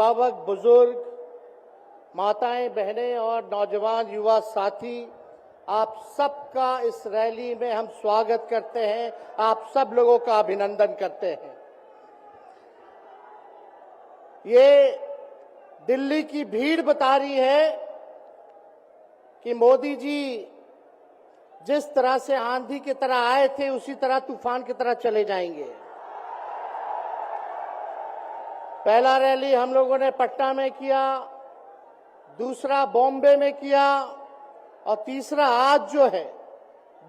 अभिभावक, बुजुर्ग, माताएं, बहनें और नौजवान युवा साथी, आप सबका इस रैली में हम स्वागत करते हैं। आप सब लोगों का अभिनंदन करते हैं। ये दिल्ली की भीड़ बता रही है कि मोदी जी जिस तरह से आंधी की तरह आए थे उसी तरह तूफान की तरह चले जाएंगे। पहला रैली हम लोगों ने पटना में किया, दूसरा बॉम्बे में किया और तीसरा आज जो है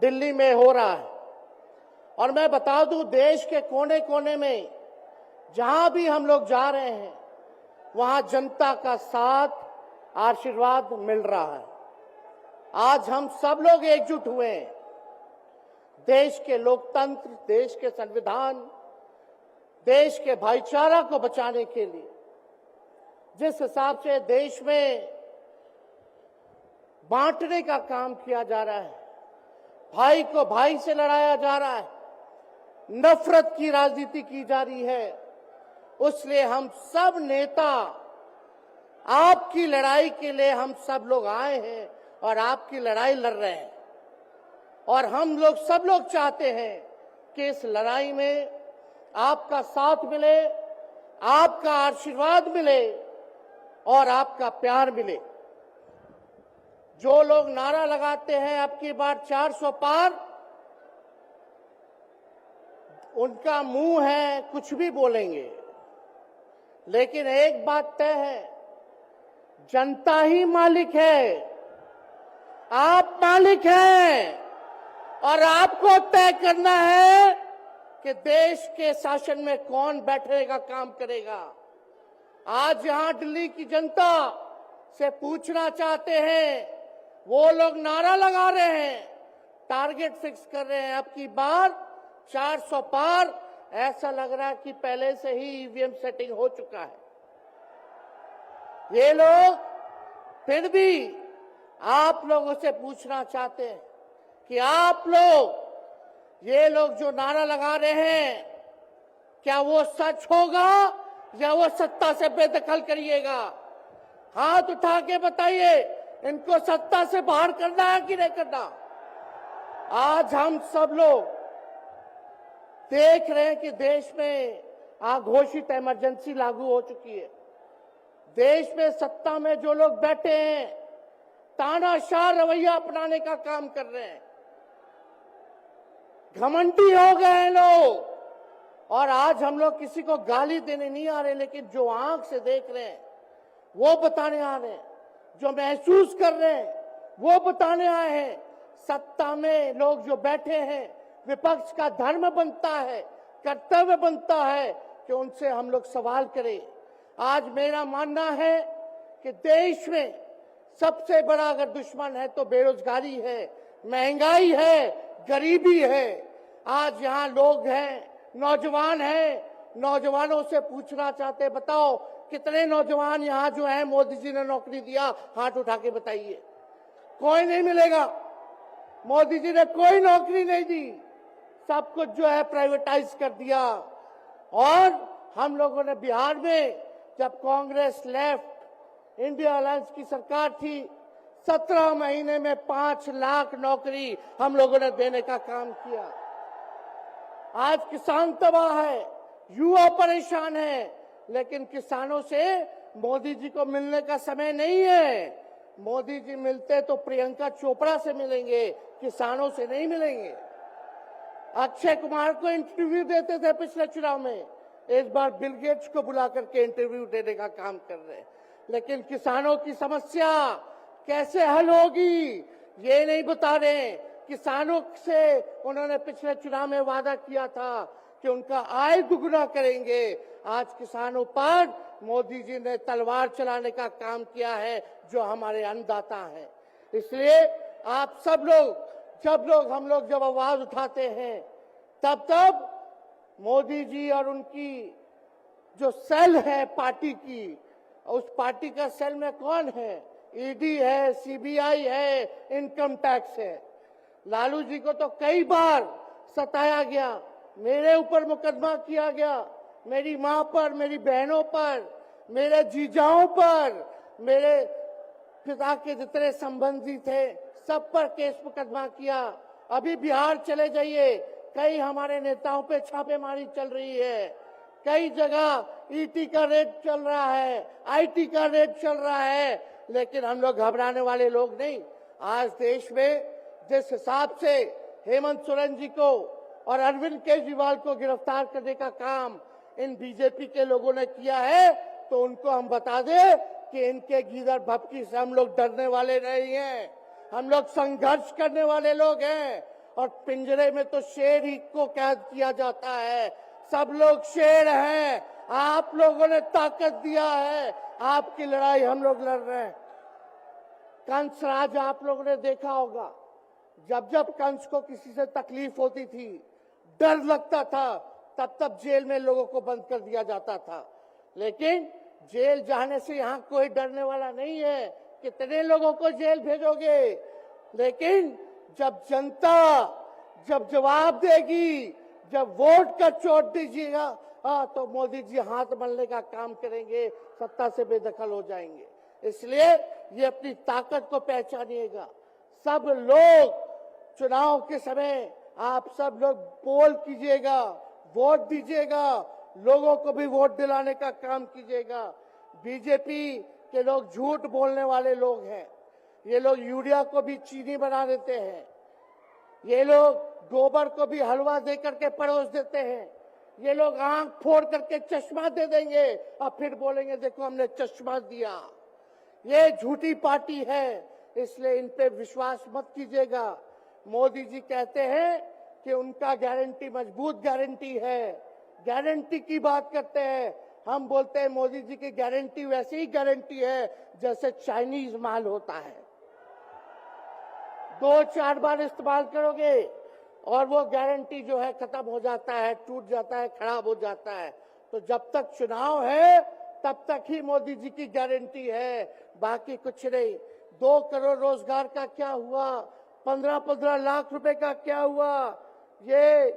दिल्ली में हो रहा है। और मैं बता दूं, देश के कोने कोने में जहां भी हम लोग जा रहे हैं वहां जनता का साथ, आशीर्वाद मिल रहा है। आज हम सब लोग एकजुट हुए हैं देश के लोकतंत्र, देश के संविधान, देश के भाईचारा को बचाने के लिए। जिस हिसाब से देश में बांटने का काम किया जा रहा है, भाई को भाई से लड़ाया जा रहा है, नफरत की राजनीति की जा रही है, उसलिए हम सब नेता आपकी लड़ाई के लिए हम सब लोग आए हैं और आपकी लड़ाई लड़ रहे हैं। और हम लोग सब लोग चाहते हैं कि इस लड़ाई में आपका साथ मिले, आपका आशीर्वाद मिले और आपका प्यार मिले। जो लोग नारा लगाते हैं अब की बार 400 पार, उनका मुंह है, कुछ भी बोलेंगे, लेकिन एक बात तय है, जनता ही मालिक है, आप मालिक हैं और आपको तय करना है कि देश के शासन में कौन बैठने का काम करेगा। आज यहां दिल्ली की जनता से पूछना चाहते हैं, वो लोग नारा लगा रहे हैं, टारगेट फिक्स कर रहे हैं, अब की बार 400 पार। ऐसा लग रहा है कि पहले से ही ईवीएम सेटिंग हो चुका है। ये लोग फिर भी आप लोगों से पूछना चाहते हैं कि आप लोग, ये लोग जो नारा लगा रहे हैं, क्या वो सच होगा या वो सत्ता से बेदखल करिएगा? हाथ उठा के बताइए, इनको सत्ता से बाहर करना है कि नहीं करना? आज हम सब लोग देख रहे हैं कि देश में अघोषित इमरजेंसी लागू हो चुकी है। देश में सत्ता में जो लोग बैठे हैं तानाशाह रवैया अपनाने का काम कर रहे हैं, घमंडी हो गए हैं लोग। और आज हम लोग किसी को गाली देने नहीं आ रहे, लेकिन जो आंख से देख रहे हैं वो बताने आ रहे हैं, जो महसूस कर रहे हैं वो बताने आए हैं। सत्ता में लोग जो बैठे हैं, विपक्ष का धर्म बनता है, कर्तव्य बनता है कि उनसे हम लोग सवाल करें। आज मेरा मानना है कि देश में सबसे बड़ा अगर दुश्मन है तो बेरोजगारी है, महंगाई है, गरीबी है। आज यहाँ लोग हैं, नौजवान हैं, नौजवानों से पूछना चाहते, बताओ कितने नौजवान यहाँ जो हैं मोदी जी ने नौकरी दिया? हाथ उठा के बताइए। कोई नहीं मिलेगा। मोदी जी ने कोई नौकरी नहीं दी, सब कुछ जो है प्राइवेटाइज कर दिया। और हम लोगों ने बिहार में जब कांग्रेस लेफ्ट इंडिया अलायंस की सरकार थी, 17 महीने में 5 लाख नौकरी हम लोगों ने देने का काम किया। आज किसान तबाह है, युवा परेशान है, लेकिन किसानों से मोदी जी को मिलने का समय नहीं है। मोदी जी मिलते तो प्रियंका चोपड़ा से मिलेंगे, किसानों से नहीं मिलेंगे। अक्षय कुमार को इंटरव्यू देते थे पिछले चुनाव में, इस बार बिल गेट्स को बुला करके इंटरव्यू देने का काम कर रहे हैं। लेकिन किसानों की समस्या कैसे हल होगी ये नहीं बता रहे। किसानों से उन्होंने पिछले चुनाव में वादा किया था कि उनका आय दुगुना करेंगे। आज किसानों पर मोदी जी ने तलवार चलाने का काम किया है, जो हमारे अन्नदाता हैं। इसलिए आप सब लोग, जब आवाज उठाते हैं तब मोदी जी और उनकी जो सेल है पार्टी की, उस पार्टी का सेल में कौन है? ईडी है, सीबीआई है, इनकम टैक्स है। लालू जी को तो कई बार सताया गया, मेरे ऊपर मुकदमा किया गया, मेरी मां पर, मेरी बहनों पर, मेरे जीजाओं पर, मेरे पिता के जितने संबंधी थे सब पर केस मुकदमा किया। अभी बिहार चले जाइए, कई हमारे नेताओं पे छापेमारी चल रही है, कई जगह ईटी का रेड चल रहा है, आईटी का रेड चल रहा है, लेकिन हम लोग घबराने वाले लोग नहीं। आज देश में जिस हिसाब से हेमंत सोरेन जी को और अरविंद केजरीवाल को गिरफ्तार करने का काम इन बीजेपी के लोगों ने किया है, तो उनको हम बता दें कि इनके गीदड़ भपकी से हम लोग डरने वाले नहीं हैं। हम लोग संघर्ष करने वाले लोग हैं, और पिंजरे में तो शेर ही को कैद किया जाता है। सब लोग शेर हैं, आप लोगों ने ताकत दिया है, आपकी लड़ाई हम लोग लड़ रहे हैं। कंस राज आप लोगों ने देखा होगा, जब जब कंस को किसी से तकलीफ होती थी, डर लगता था, तब तब जेल में लोगों को बंद कर दिया जाता था। लेकिन जेल जाने से यहाँ कोई डरने वाला नहीं है। कितने लोगों को जेल भेजोगे? लेकिन जब जनता जब जवाब देगी, जब वोट का चोट दीजिएगा, तो मोदी जी हाथ मलने का काम करेंगे, सत्ता से बेदखल हो जाएंगे। इसलिए ये अपनी ताकत को पहचानिएगा। सब लोग चुनाव के समय आप सब लोग पोल कीजिएगा, वोट दीजिएगा, लोगों को भी वोट दिलाने का काम कीजिएगा। बीजेपी के लोग झूठ बोलने वाले लोग हैं। ये लोग यूरिया को भी चीनी बना देते हैं, ये लोग गोबर को भी हलवा दे करके परोस देते हैं, ये लोग आंख फोड़ करके चश्मा दे देंगे और फिर बोलेंगे देखो हमने चश्मा दिया। ये झूठी पार्टी है, इसलिए इन पे विश्वास मत कीजिएगा। मोदी जी कहते हैं कि उनका गारंटी मजबूत गारंटी है, गारंटी की बात करते हैं। हम बोलते हैं मोदी जी की गारंटी वैसी ही गारंटी है जैसे चाइनीज माल होता है, 2-4 बार इस्तेमाल करोगे और वो गारंटी जो है खत्म हो जाता है, टूट जाता है, खराब हो जाता है। तो जब तक चुनाव है तब तक ही मोदी जी की गारंटी है, बाकी कुछ नहीं। 2 करोड़ रोजगार का क्या हुआ, 15-15 लाख रुपए का क्या हुआ, ये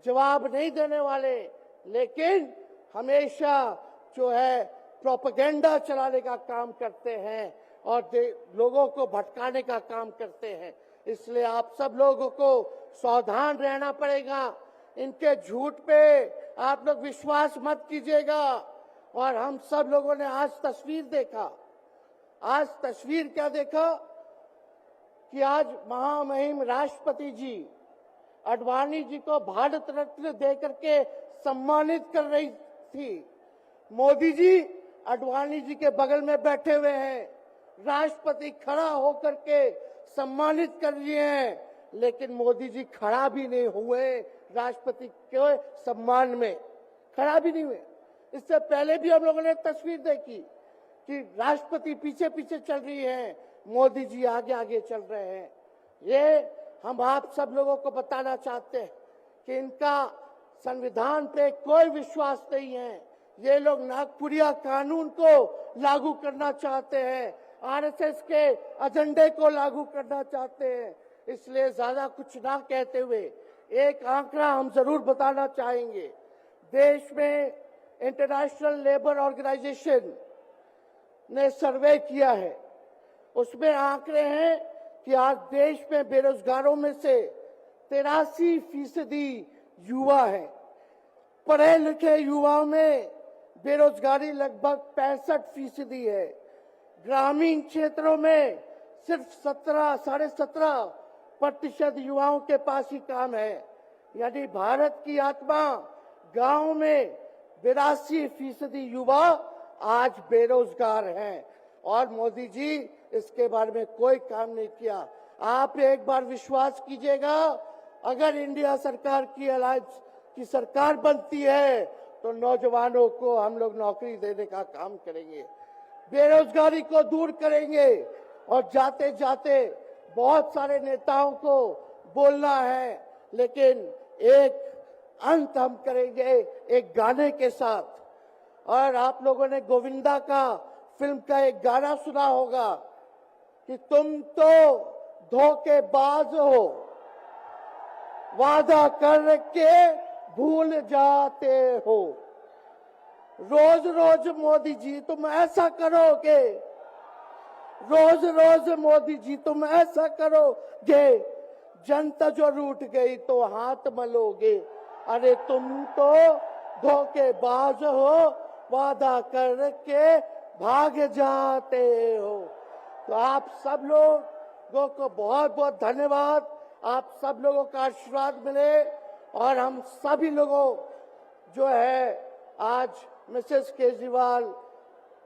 जवाब नहीं देने वाले, लेकिन हमेशा जो है प्रोपेगेंडा चलाने का काम करते हैं और लोगों को भटकाने का काम करते हैं। इसलिए आप सब लोगों को सावधान रहना पड़ेगा। इनके झूठ पे आप लोग विश्वास मत कीजिएगा। और हम सब लोगों ने आज तस्वीर देखा, आज तस्वीर क्या देखा कि आज महामहिम राष्ट्रपति जी आडवाणी जी को भारत रत्न देकर के सम्मानित कर रही थी। मोदी जी आडवाणी जी के बगल में बैठे हुए हैं, राष्ट्रपति खड़ा होकर के सम्मानित कर लिए हैं, लेकिन मोदी जी खड़ा भी नहीं हुए, राष्ट्रपति के सम्मान में खड़ा भी नहीं हुए। इससे पहले भी हम लोगों ने तस्वीर देखी कि राष्ट्रपति पीछे पीछे चल रही है, मोदी जी आगे आगे चल रहे हैं। ये हम आप सब लोगों को बताना चाहते हैं कि इनका संविधान पे कोई विश्वास नहीं है। ये लोग नागपुरिया कानून को लागू करना चाहते हैं, आरएसएस के एजेंडे को लागू करना चाहते हैं। इसलिए ज्यादा कुछ ना कहते हुए एक आंकड़ा हम जरूर बताना चाहेंगे। देश में इंटरनेशनल लेबर ऑर्गेनाइजेशन ने सर्वे किया है, उसमें आंकड़े हैं कि आज देश में बेरोजगारों में से 83% युवा है। पढ़े लिखे युवाओं में बेरोजगारी लगभग 65% है। ग्रामीण क्षेत्रों में सिर्फ 17.5% युवाओं के पास ही काम है। यानी भारत की आत्मा गांव में 82% युवा आज बेरोजगार हैं और मोदी जी इसके बारे में कोई काम नहीं किया। आप एक बार विश्वास कीजिएगा, अगर इंडिया सरकार की अलायंस की सरकार बनती है तो नौजवानों को हम लोग नौकरी देने का काम करेंगे, बेरोजगारी को दूर करेंगे। और जाते जाते बहुत सारे नेताओं को बोलना है, लेकिन एक अंत हम करेंगे एक गाने के साथ। और आप लोगों ने गोविंदा का फिल्म का एक गाना सुना होगा कि तुम तो धोखेबाज हो, वादा करके भूल जाते हो। रोज रोज मोदी जी तुम ऐसा करोगे, रोज रोज मोदी जी तुम ऐसा करोगे, जनता जो रूठ गई तो हाथ मलोगे। अरे तुम तो धोखेबाज हो, वादा करके भाग जाते हो। तो आप सब लोगों को बहुत बहुत धन्यवाद। आप सब लोगों का आशीर्वाद मिले और हम सभी लोगों जो है आज मिसेस केजरीवाल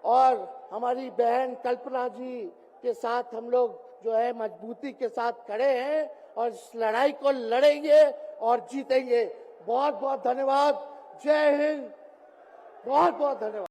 और हमारी बहन कल्पना जी के साथ हम लोग जो है मजबूती के साथ खड़े हैं और इस लड़ाई को लड़ेंगे और जीतेंगे। बहुत बहुत धन्यवाद। जय हिंद। बहुत बहुत धन्यवाद।